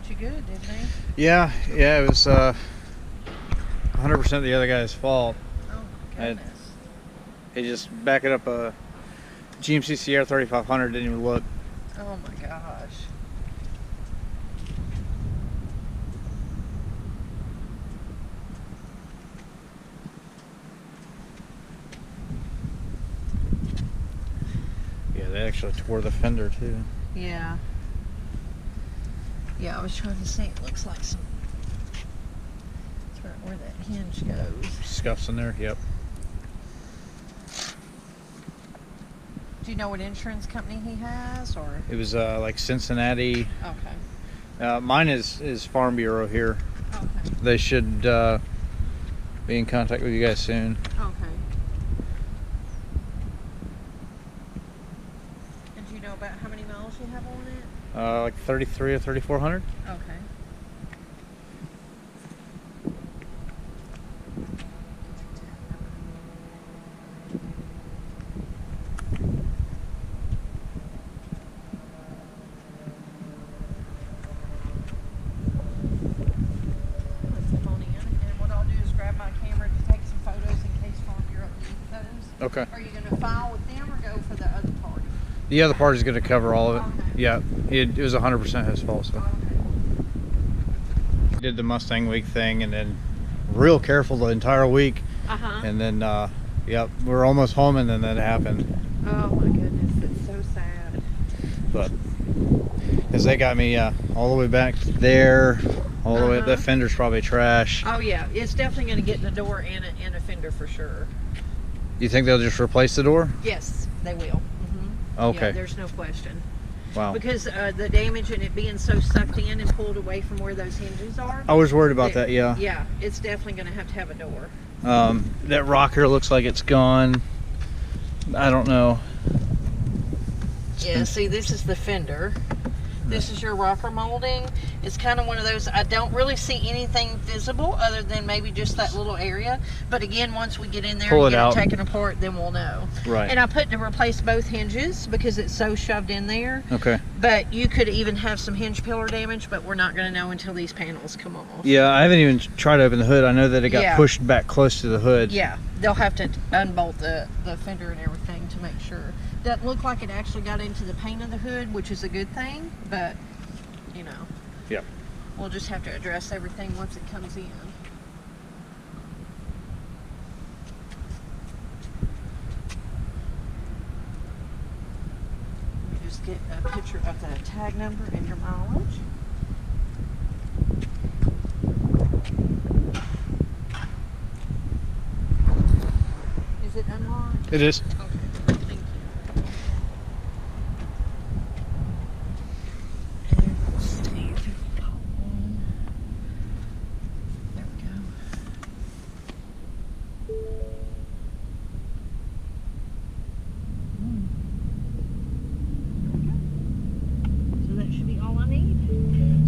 got you good, didn't they? Yeah, it was 100% the other guy's fault. Oh my goodness. He just backed up a GMC Sierra 3500, didn't even look. Oh my gosh. Yeah, they actually tore the fender too. Yeah. Yeah, I was trying to see. It looks like some. That's where that hinge goes. Scuffs in there, yep. Do you know what insurance company he has, or? It was like Cincinnati. Okay. Mine is Farm Bureau here. Okay. They should be in contact with you guys soon. Okay. And do you know about how many miles you have on it? Like 33 or 3400. Okay. Okay. Are you going to file with them or go for the other party? The other party's going to cover all of it. Okay. Yeah, it was 100% his fault. So. Okay. Did the Mustang week thing and then real careful the entire week. And then, yep, we're almost home and then that happened. Oh my goodness, it's so sad. But, because they got me all the way back there, all the way, the fender's probably trash. Oh yeah, it's definitely going to get in the door and a fender for sure. You think they'll just replace the door? Yes, they will. Okay. Yeah, there's no question. Wow. Because the damage and it being so sucked in and pulled away from where those hinges are. I was worried about that, yeah. Yeah, it's definitely going to have a door. That rocker looks like it's gone. I don't know. Yeah, see, this is the fender. This is your rocker molding. It's kind of one of those, I don't really see anything visible other than maybe just that little area. But again, once we get in there and get it taken apart, then we'll know. Right. And I put to replace both hinges because it's so shoved in there. Okay. But you could even have some hinge pillar damage, but we're not going to know until these panels come off. Yeah, I haven't even tried to open the hood. I know that it got pushed back close to the hood. Yeah, they'll have to unbolt the fender and everything to make sure. Doesn't look like it actually got into the paint of the hood, which is a good thing, but you know. Yep. We'll just have to address everything once it comes in. Let me just get a picture of the tag number and your mileage. Is it unlocked? It is. Okay.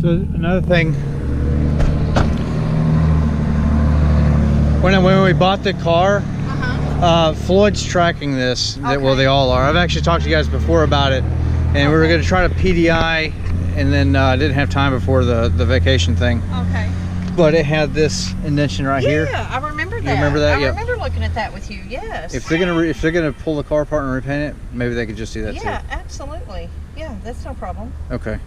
So another thing, when we bought the car, Floyd's tracking this. Well, they all are. I've actually talked to you guys before about it, and we were going to try to PDI, and then didn't have time before the vacation thing. Okay. But it had this indentation right here. Yeah, I remember that. You remember that? I remember looking at that with you. Yes. If they're gonna pull the car apart and repaint it, maybe they could just do that too. Yeah, absolutely. Yeah, that's no problem. Okay.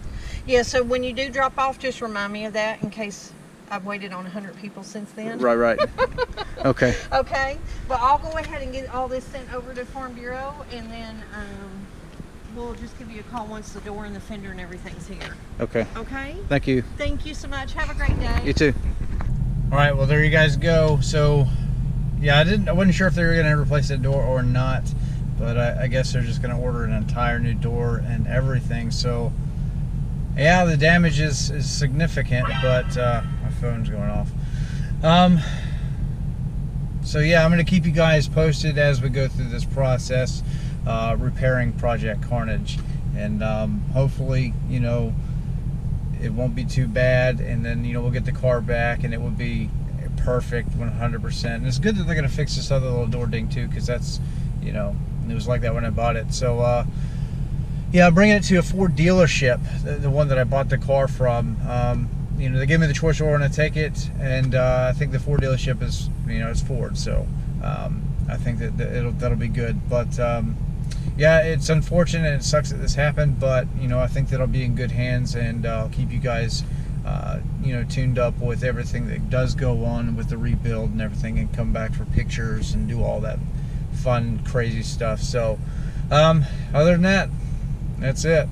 Yeah, so when you do drop off, just remind me of that in case I've waited on 100 people since then. Right. Okay. Okay. Well, I'll go ahead and get all this sent over to Farm Bureau, and then we'll just give you a call once the door and the fender and everything's here. Okay. Okay? Thank you. Thank you so much. Have a great day. You too. All right, well, there you guys go. So, yeah, I wasn't sure if they were going to replace the door or not, but I guess they're just going to order an entire new door and everything. So, yeah, the damage is significant, but my phone's going off. So, yeah, I'm going to keep you guys posted as we go through this process, repairing Project Carnage. And hopefully, you know, it won't be too bad, and then, you know, we'll get the car back and it will be perfect 100%. And it's good that they're going to fix this other little door ding too, because that's, you know, it was like that when I bought it. So Yeah, bringing it to a Ford dealership, the one that I bought the car from. You know, they gave me the choice where I want to take it, and I think the Ford dealership is, you know, it's Ford, so I think that that'll be good. But yeah, it's unfortunate. It sucks that this happened, but you know, I think that'll be in good hands, and I'll keep you guys, you know, tuned up with everything that does go on with the rebuild and everything, and come back for pictures and do all that fun, crazy stuff. So, other than that, that's it.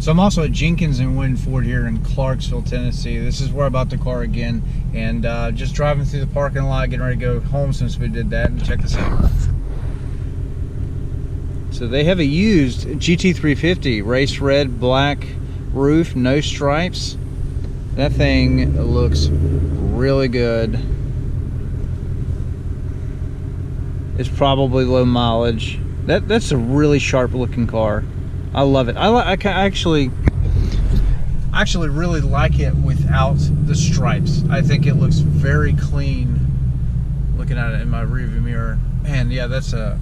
So I'm also at Jenkins and Wynn Ford here in Clarksville, Tennessee. This is where I bought the car again, and just driving through the parking lot, getting ready to go home since we did that. And check this out. So they have a used GT350, race red, black roof, no stripes. That thing looks really good. It's probably low mileage. That's a really sharp looking car. I love it. I actually really like it without the stripes. I think it looks very clean looking at it in my rearview mirror. And yeah, that's a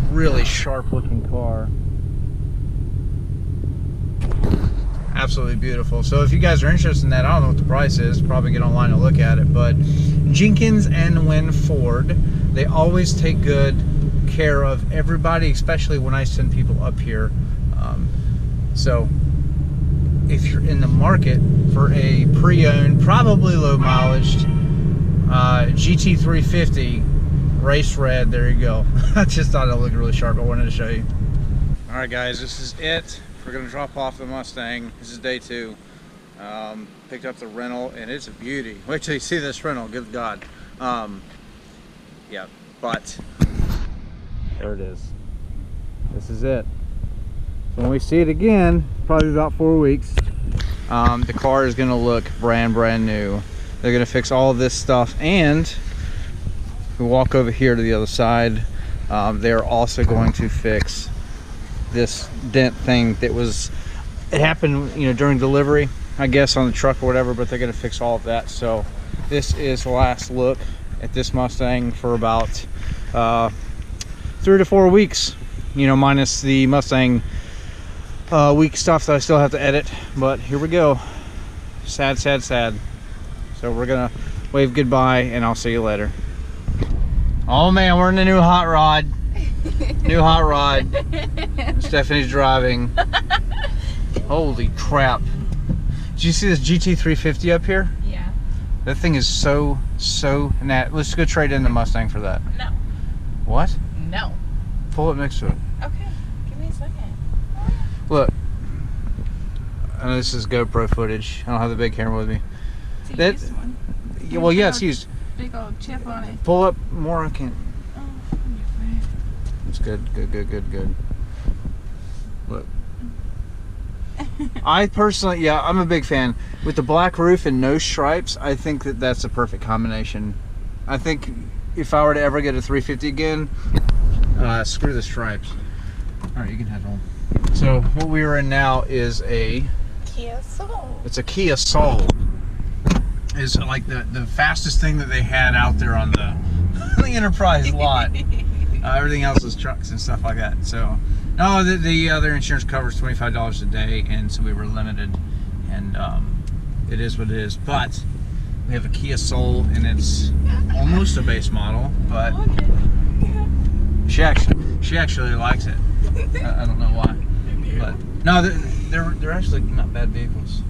really sharp looking car. Absolutely beautiful. So if you guys are interested in that, I don't know what the price is, probably get online and look at it, but Jenkins and Wynn Ford, they always take good care of everybody, especially when I send people up here. So if you're in the market for a pre-owned, probably low mileage GT350 race red, there you go. I just thought it looked really sharp. I wanted to show you. All right, guys, this is it. We're gonna drop off the Mustang. This is day 2. Picked up the rental, and it's a beauty. Wait till you see this rental. Good God. Yeah, but there it is. This is it. So when we see it again, probably about 4 weeks, the car is gonna look brand new. They're gonna fix all of this stuff, and we walk over here to the other side. They're also going to fix this dent thing that it happened, you know, during delivery, I guess, on the truck or whatever, but they're gonna fix all of that. So this is the last look at this Mustang for about 3 to 4 weeks, you know, minus the Mustang week stuff that I still have to edit. But here we go. Sad. So we're gonna wave goodbye, and I'll see you later. Oh man, we're in the new hot rod. New hot rod. Stephanie's driving. Holy crap. Did you see this GT350 up here? Yeah. That thing is so nat. Let's go trade in the Mustang for that. No. What? No. Pull it next to it. Okay. Give me a second. Look. I know this is GoPro footage. I don't have the big camera with me. It's a used one. Yeah, well, yeah, it's used. Big old chip on it. Pull up more. I can't. Oh, It's good. Look. I personally, yeah, I'm a big fan. With the black roof and no stripes, I think that that's a perfect combination. I think if I were to ever get a 350 again, screw the stripes. All right, you can head home. So what we are in now is a Kia Soul. It's a Kia Soul. It's like the fastest thing that they had out there on the Enterprise lot. Everything else is trucks and stuff like that. So no, the other insurance covers $25 a day, and so we were limited, and it is what it is. But we have a Kia Soul, and it's almost a base model, but she actually likes it. I don't know why, but no, they're actually not bad vehicles.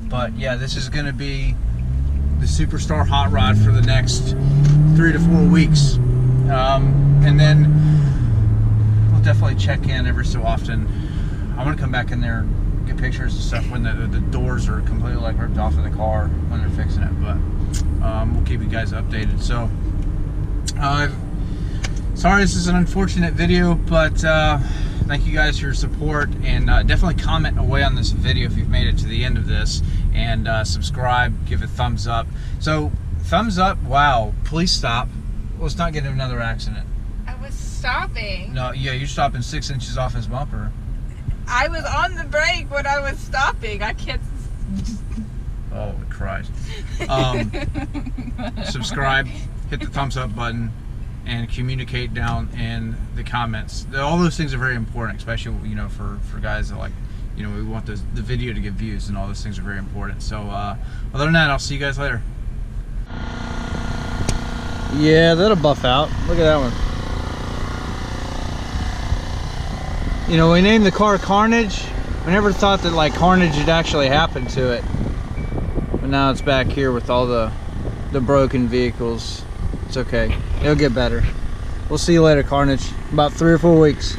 But yeah, this is going to be the superstar hot rod for the next 3 to 4 weeks, and then we'll definitely check in every so often. I want to come back in there and get pictures and stuff when the doors are completely like ripped off of the car when they're fixing it, but we'll keep you guys updated. So sorry this is an unfortunate video, but thank you guys for your support, and definitely comment away on this video if you've made it to the end of this, and subscribe, give a thumbs up. So thumbs up. Wow, please stop. Let's not get in another accident. I was stopping. No, yeah, you're stopping 6 inches off his bumper. I was on the brake when I was stopping. I can't. Oh Christ. Subscribe, hit the thumbs up button, and communicate down in the comments. All those things are very important, especially, you know, for guys that, like, you know, we want the video to get views, and all those things are very important. So other than that, I'll see you guys later. Yeah, that'll buff out. Look at that one. You know, we named the car Carnage. We never thought that, like, carnage would actually happen to it. But now it's back here with all the broken vehicles. It's okay. It'll get better. We'll see you later, Carnage. About 3 or 4 weeks.